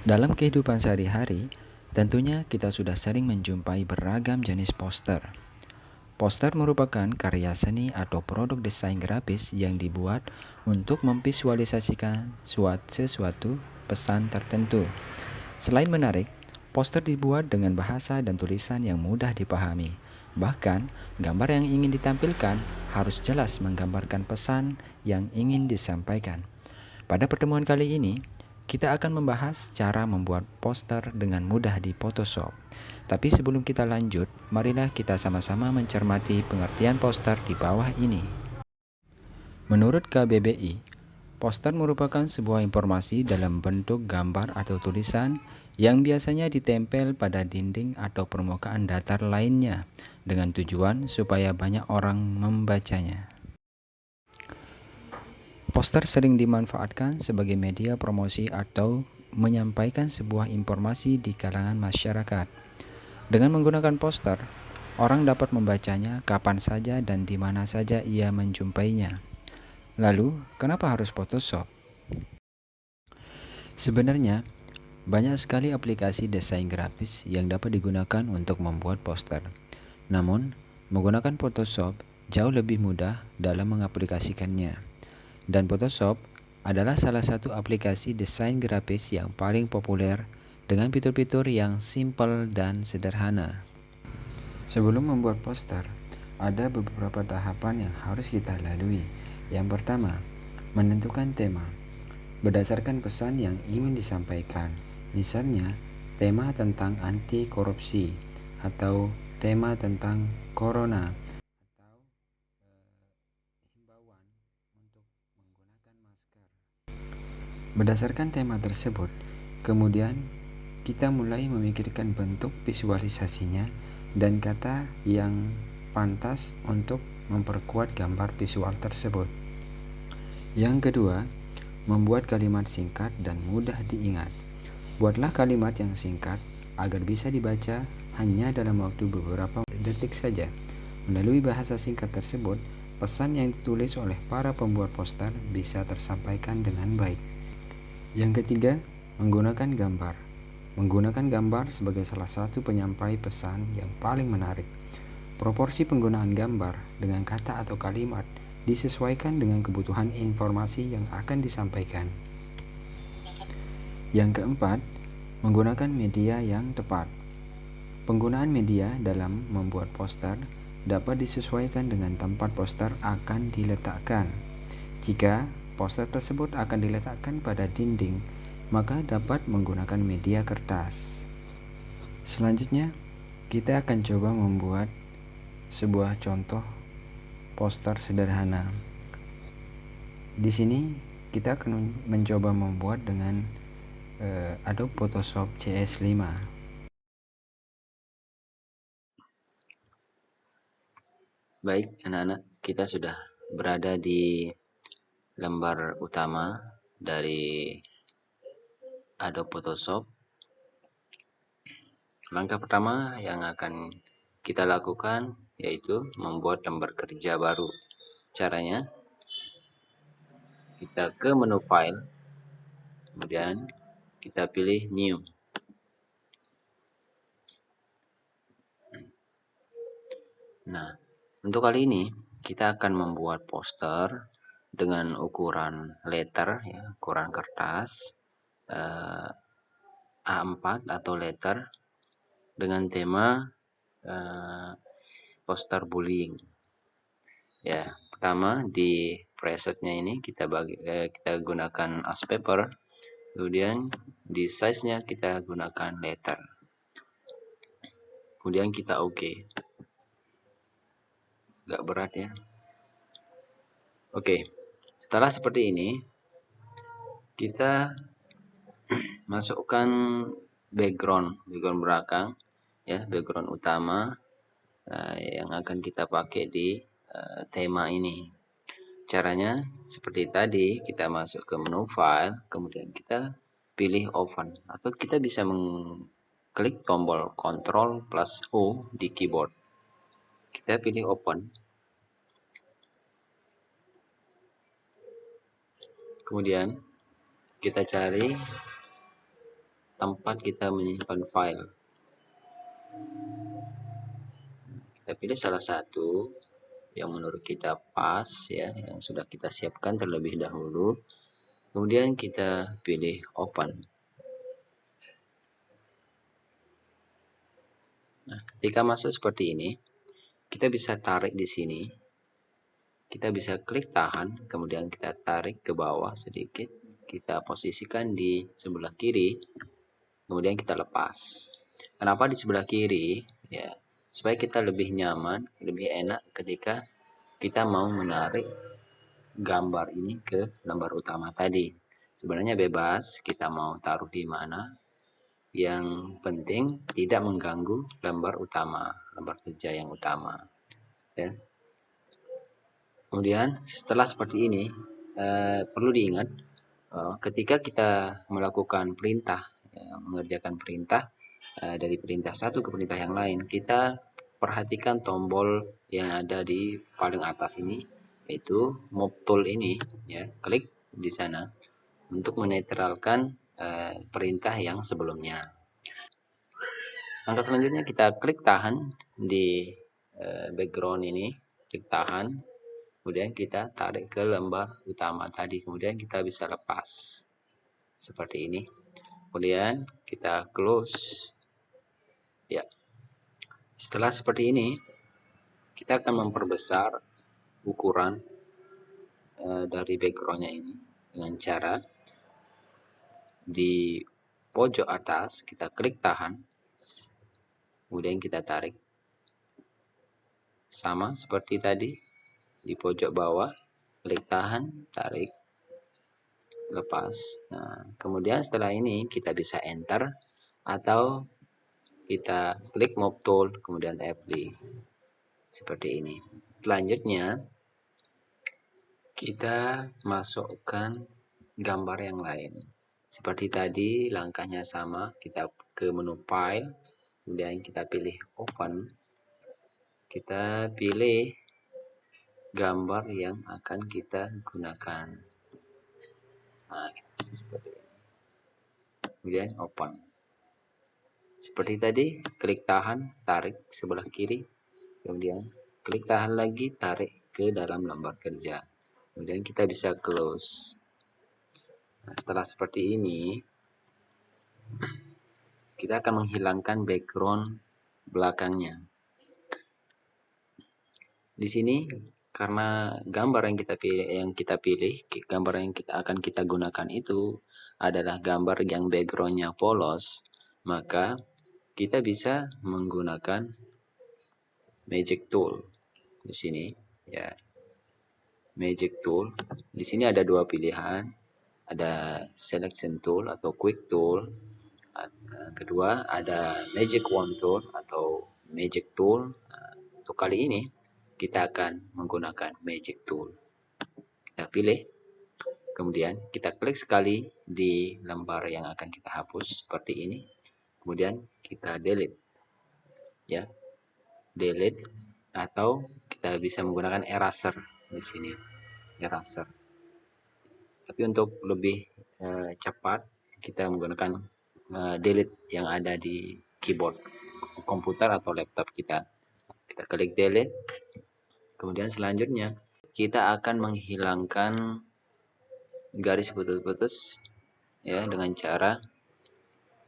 Dalam kehidupan sehari-hari, tentunya kita sudah sering menjumpai beragam jenis poster. Poster merupakan karya seni atau produk desain grafis yang dibuat untuk memvisualisasikan sesuatu pesan tertentu. Selain menarik, poster dibuat dengan bahasa dan tulisan yang mudah dipahami. Bahkan, gambar yang ingin ditampilkan harus jelas menggambarkan pesan yang ingin disampaikan. Pada pertemuan kali ini, kita akan membahas cara membuat poster dengan mudah di Photoshop. Tapi sebelum kita lanjut, marilah kita sama-sama mencermati pengertian poster di bawah ini. Menurut KBBI, poster merupakan sebuah informasi dalam bentuk gambar atau tulisan yang biasanya ditempel pada dinding atau permukaan datar lainnya dengan tujuan supaya banyak orang membacanya. Poster sering dimanfaatkan sebagai media promosi atau menyampaikan sebuah informasi di kalangan masyarakat. Dengan menggunakan poster, orang dapat membacanya kapan saja dan di mana saja ia menjumpainya. Lalu, kenapa harus Photoshop? Sebenarnya, banyak sekali aplikasi desain grafis yang dapat digunakan untuk membuat poster. Namun, menggunakan Photoshop jauh lebih mudah dalam mengaplikasikannya. Dan Photoshop adalah salah satu aplikasi desain grafis yang paling populer dengan fitur-fitur yang simpel dan sederhana. Sebelum membuat poster, ada beberapa tahapan yang harus kita lalui. Yang pertama, menentukan tema. Berdasarkan pesan yang ingin disampaikan, misalnya tema tentang anti korupsi atau tema tentang corona atau himbauan untuk menggunakan masker. Berdasarkan tema tersebut, kemudian kita mulai memikirkan bentuk visualisasinya dan kata yang pantas untuk memperkuat gambar visual tersebut. Yang kedua, membuat kalimat singkat dan mudah diingat. Buatlah kalimat yang singkat agar bisa dibaca hanya dalam waktu beberapa detik saja. Melalui bahasa singkat tersebut, pesan yang ditulis oleh para pembuat poster bisa tersampaikan dengan baik. Yang ketiga, menggunakan gambar. Menggunakan gambar sebagai salah satu penyampai pesan yang paling menarik. Proporsi penggunaan gambar dengan kata atau kalimat disesuaikan dengan kebutuhan informasi yang akan disampaikan. Yang keempat, menggunakan media yang tepat. Penggunaan media dalam membuat poster dapat disesuaikan dengan tempat poster akan diletakkan. Jika poster tersebut akan diletakkan pada dinding, maka dapat menggunakan media kertas. Selanjutnya, kita akan coba membuat sebuah contoh poster sederhana. Di sini kita akan mencoba membuat dengan Adobe Photoshop CS5. Baik, anak-anak, kita sudah berada di lembar utama dari Adobe Photoshop. Langkah pertama yang akan kita lakukan yaitu membuat lembar kerja baru. Caranya, kita ke menu file, kemudian kita pilih new. Nah, untuk kali ini kita akan membuat poster dengan ukuran letter, ya, ukuran kertas A4 atau letter dengan tema poster bullying. Ya, pertama di presetnya ini kita gunakan as paper, kemudian di size-nya kita gunakan letter. Kemudian kita OK. Gak berat ya. Oke, setelah seperti ini kita masukkan background belakang, ya, background utama yang akan kita pakai di tema ini. Caranya seperti tadi, kita masuk ke menu file, kemudian kita pilih open, atau kita bisa mengklik tombol Ctrl plus O di keyboard. Kita pilih open. Kemudian kita cari tempat kita menyimpan file. Kita pilih salah satu yang menurut kita pas ya, yang sudah kita siapkan terlebih dahulu. Kemudian kita pilih open. Nah, ketika masuk seperti ini, kita bisa tarik di sini. Kita bisa klik tahan, kemudian kita tarik ke bawah sedikit. Kita posisikan di sebelah kiri, kemudian kita lepas. Kenapa di sebelah kiri? Ya, supaya kita lebih nyaman, lebih enak ketika kita mau menarik gambar ini ke lembar utama tadi. Sebenarnya bebas, kita mau taruh di mana. Yang penting tidak mengganggu lembar utama, lembar kerja yang utama. Ya. Kemudian setelah seperti ini, perlu diingat ketika kita melakukan perintah, mengerjakan perintah dari perintah satu ke perintah yang lain, kita perhatikan tombol yang ada di paling atas ini, yaitu move tool ini, ya, klik di sana untuk menetralkan perintah yang sebelumnya. Langkah selanjutnya kita klik tahan di background ini, klik tahan, kemudian kita tarik ke lembar utama tadi, kemudian kita bisa lepas seperti ini. Kemudian kita close. Ya. Setelah seperti ini, kita akan memperbesar ukuran dari backgroundnya ini dengan cara di pojok atas kita klik tahan, kemudian kita tarik. Sama seperti tadi di pojok bawah, klik tahan, tarik, lepas. Nah, kemudian setelah ini kita bisa enter atau kita klik move tool kemudian apply seperti ini. Selanjutnya kita masukkan gambar yang lain. Seperti tadi langkahnya sama, kita ke menu file, kemudian kita pilih open. Kita pilih gambar yang akan kita gunakan. Nah, seperti ini. Kemudian open. Seperti tadi, klik tahan, tarik sebelah kiri, kemudian klik tahan lagi, tarik ke dalam lembar kerja. Kemudian kita bisa close. Nah, setelah seperti ini, kita akan menghilangkan background belakangnya. Di sini karena gambar yang kita pilih, gambar yang akan kita gunakan itu adalah gambar yang backgroundnya polos, maka kita bisa menggunakan magic tool di sini, ya. Magic tool. Di sini ada dua pilihan, ada selection tool atau quick tool. Kedua ada magic wand tool atau magic tool. Nah, untuk kali ini kita akan menggunakan magic tool. Kita pilih, kemudian kita klik sekali di lembar yang akan kita hapus seperti ini. Kemudian kita delete, ya, delete, atau kita bisa menggunakan eraser di sini, eraser. Tapi untuk lebih cepat kita menggunakan delete yang ada di keyboard komputer atau laptop kita. Kita klik delete. Kemudian selanjutnya kita akan menghilangkan garis putus-putus ya dengan cara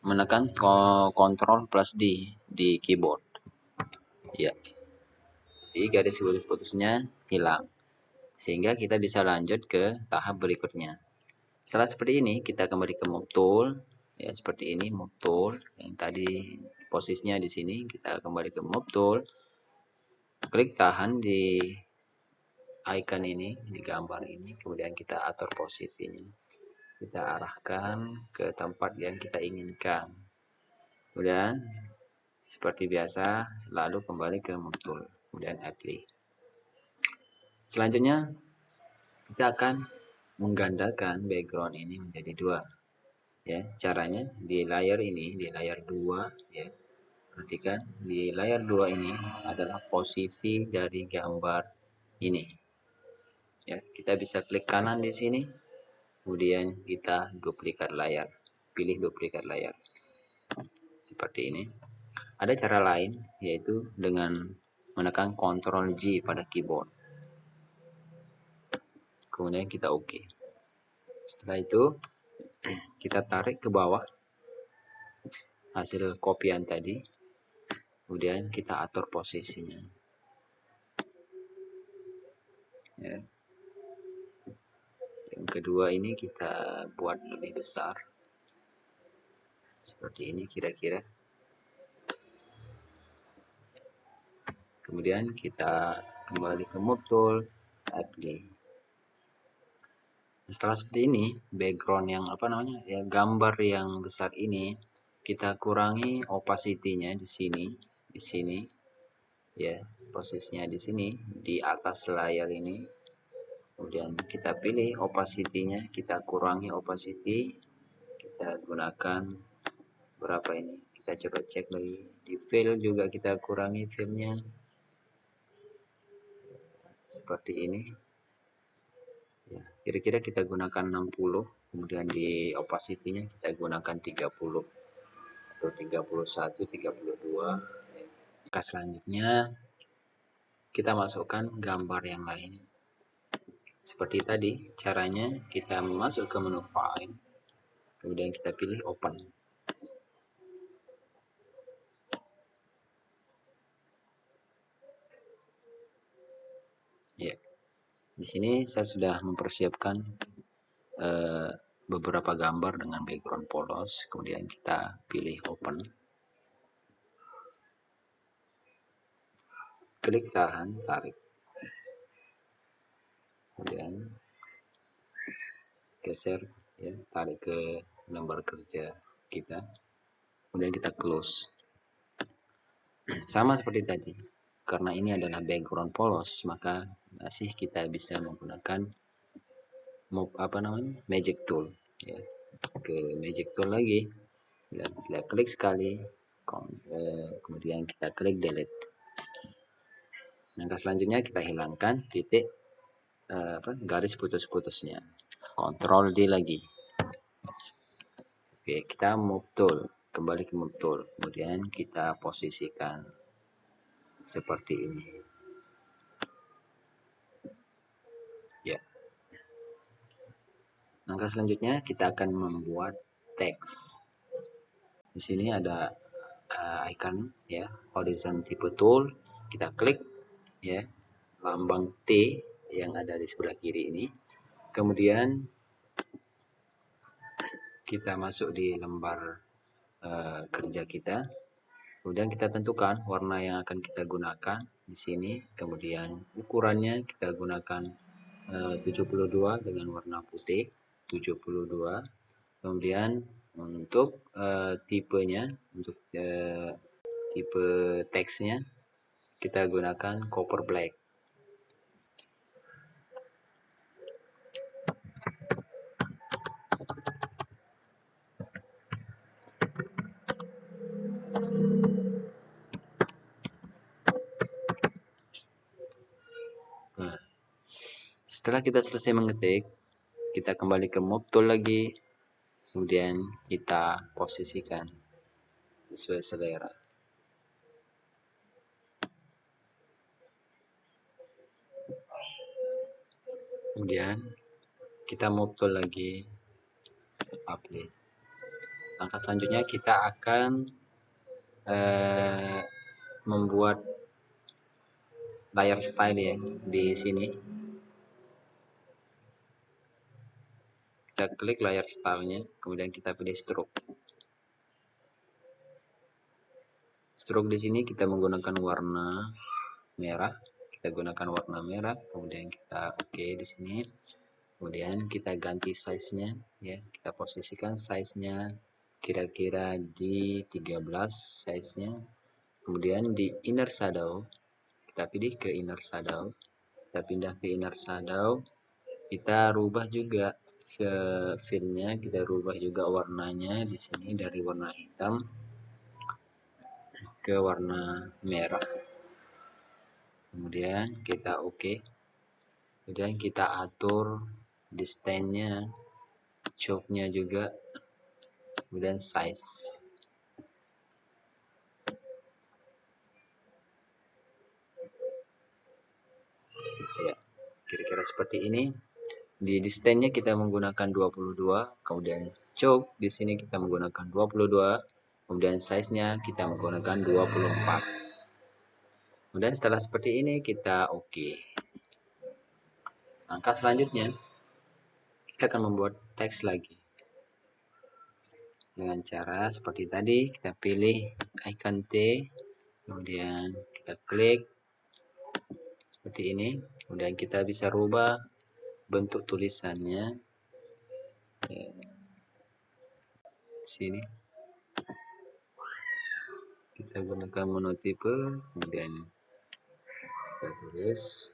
menekan Ctrl plus D di keyboard. Ya. Jadi garis putus-putusnya hilang. Sehingga kita bisa lanjut ke tahap berikutnya. Setelah seperti ini, kita kembali ke move tool. Ya, seperti ini move tool. Yang tadi posisinya di sini, kita kembali ke move tool. Klik tahan di icon ini, di gambar ini. Kemudian kita atur posisinya. Kita arahkan ke tempat yang kita inginkan. Kemudian seperti biasa, selalu kembali ke move tool. Kemudian apply. Selanjutnya, kita akan menggandakan background ini menjadi dua. Ya, caranya di layar ini, di layar 2, ya. Perhatikan di layar 2 ini adalah posisi dari gambar ini. Ya, kita bisa klik kanan di sini, kemudian kita duplikat layar. Pilih duplikat layar. seperti ini. Ada cara lain, yaitu dengan menekan Ctrl J pada keyboard. Kemudian kita oke. Setelah itu kita tarik ke bawah hasil kopian tadi, kemudian kita atur posisinya. Ya. Yang kedua ini kita buat lebih besar, seperti ini kira-kira. Kemudian kita kembali ke Move Tool, Apply. Setelah seperti ini, background yang ya, gambar yang besar ini kita kurangi opacity-nya di sini, ya, posisinya di sini di atas layar ini. Kemudian kita pilih opacity-nya, kita kurangi opacity, kita gunakan berapa ini? Kita coba cek lagi di fill juga, kita kurangi fill-nya seperti ini. Ya, kira-kira kita gunakan 60, kemudian di opacity-nya kita gunakan 30 atau 31, 32. Nah, selanjutnya kita masukkan gambar yang lain. Seperti tadi, caranya kita masuk ke menu file, kemudian kita pilih open. Ya, di sini saya sudah mempersiapkan beberapa gambar dengan background polos, kemudian kita pilih open, klik tahan, tarik, kemudian geser, ya, tarik ke lembar kerja kita, kemudian kita close. Sama seperti tadi, karena ini adalah background polos, maka masih kita bisa menggunakan magic tool, ya. Ke magic tool lagi, kita klik sekali, kemudian kita klik delete. Langkah selanjutnya kita hilangkan titik garis putus-putusnya, Ctrl D lagi. Oke, kita move tool, kembali ke move tool, kemudian kita posisikan seperti ini. Ya. Langkah selanjutnya kita akan membuat teks. Di sini ada icon, ya, horizon type tool, kita klik, ya, lambang T yang ada di sebelah kiri ini. Kemudian kita masuk di lembar kerja kita. Kemudian kita tentukan warna yang akan kita gunakan di sini. Kemudian ukurannya kita gunakan 72 dengan warna putih, 72. Kemudian untuk tipenya, untuk tipe teksnya kita gunakan copper black. Nah, setelah kita selesai mengetik, kita kembali ke move tool lagi, kemudian kita posisikan sesuai selera. Kemudian kita move tool lagi, apply. Langkah selanjutnya kita akan membuat layar style, ya, di sini. Kita klik layar stylenya, kemudian kita pilih stroke. Stroke di sini kita menggunakan warna merah. Kita gunakan warna merah, kemudian kita oke di sini. Kemudian kita ganti size-nya, ya. Kita posisikan size-nya kira-kira di 13 size-nya. Kemudian di inner shadow, kita pilih ke inner shadow. Kita pindah ke inner shadow. Kita rubah juga fill-nya, kita rubah juga warnanya di sini dari warna hitam ke warna merah. Kemudian kita oke. Kemudian kita atur distance-nya, choke-nya juga, kemudian size. kira-kira seperti ini. Di stand-nya kita menggunakan 22, kemudian choke di sini kita menggunakan 22, kemudian size-nya kita menggunakan 24. Kemudian setelah seperti ini kita oke. Langkah selanjutnya kita akan membuat teks lagi. Dengan cara seperti tadi, kita pilih icon T, kemudian kita klik seperti ini, kemudian kita bisa rubah bentuk tulisannya. Sini kita gunakan monotipe, kemudian kita tulis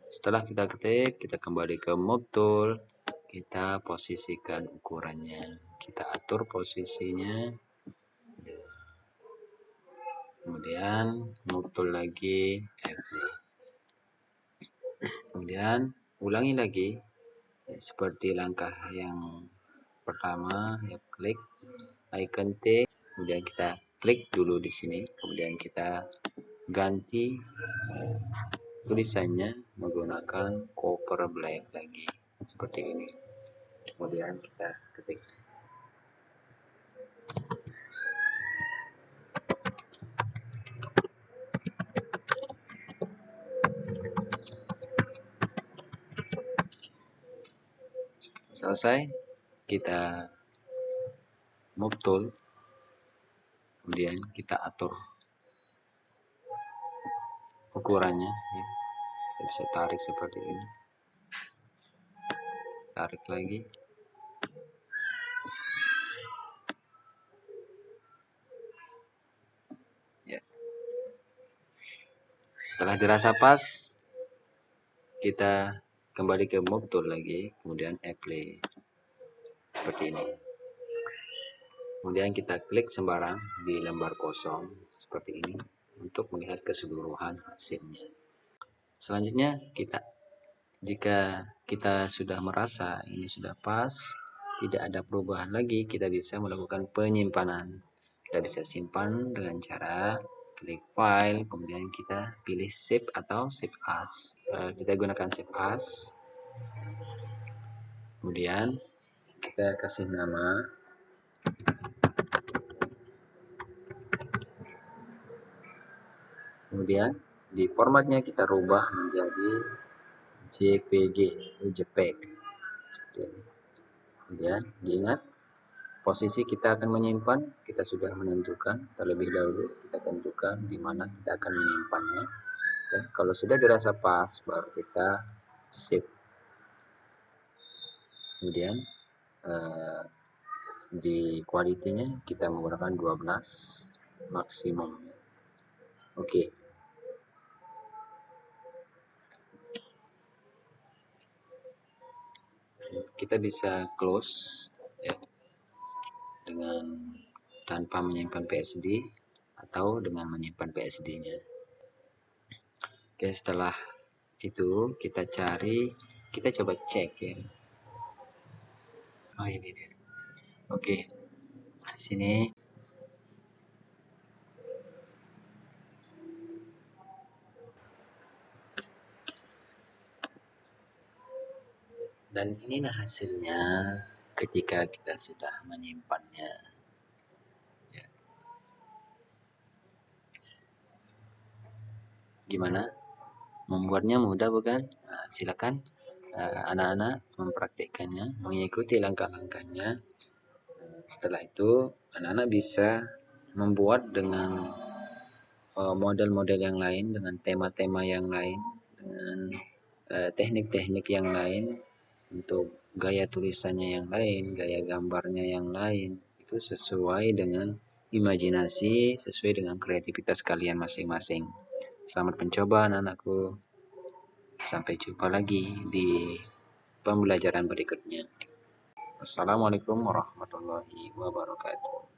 setelah kita ketik, kita kembali ke Move Tool, kita posisikan ukurannya, kita atur posisinya, kemudian Move Tool lagi, kemudian ulangi lagi seperti langkah yang pertama, ya klik icon T, kemudian kita klik dulu di sini, kemudian kita ganti tulisannya menggunakan cover black lagi seperti ini, kemudian kita ketik. Selesai, kita Move Tool, kemudian kita atur ukurannya ya. Kita bisa tarik seperti ini, tarik lagi, ya. Setelah dirasa pas, kita kembali ke Move Tool lagi, kemudian Apply seperti ini, kemudian kita klik sembarang di lembar kosong seperti ini untuk melihat keseluruhan hasilnya. Selanjutnya jika kita sudah merasa ini sudah pas, tidak ada perubahan lagi, kita bisa melakukan penyimpanan. Kita bisa simpan dengan cara klik file, kemudian kita pilih save atau save as. Kita gunakan save as, kemudian kita kasih nama, kemudian di formatnya kita rubah menjadi JPG atau JPEG seperti ini. Kemudian diingat, posisi kita akan menyimpan, kita sudah menentukan terlebih dahulu, kita tentukan di mana kita akan menyimpannya. Ya, kalau sudah dirasa pas, baru kita save. Kemudian di quality-nya kita menggunakan 12 maksimum. Oke. Kita bisa close ya, dengan tanpa menyimpan PSD atau dengan menyimpan PSD-nya. Oke, setelah itu kita coba cek ya. Oh, ini dia. Oke, di sini dan inilah hasilnya ketika kita sudah menyimpannya. Ya. Gimana? Membuatnya mudah bukan? Nah, silakan anak-anak mempraktikkannya, mengikuti langkah-langkahnya. Setelah itu anak-anak bisa membuat dengan model-model yang lain, dengan tema-tema yang lain, dengan teknik-teknik yang lain, untuk gaya tulisannya yang lain, gaya gambarnya yang lain, itu sesuai dengan imajinasi, sesuai dengan kreativitas kalian masing-masing. Selamat mencoba anak-anakku. Sampai jumpa lagi di pembelajaran berikutnya. Wassalamualaikum warahmatullahi wabarakatuh.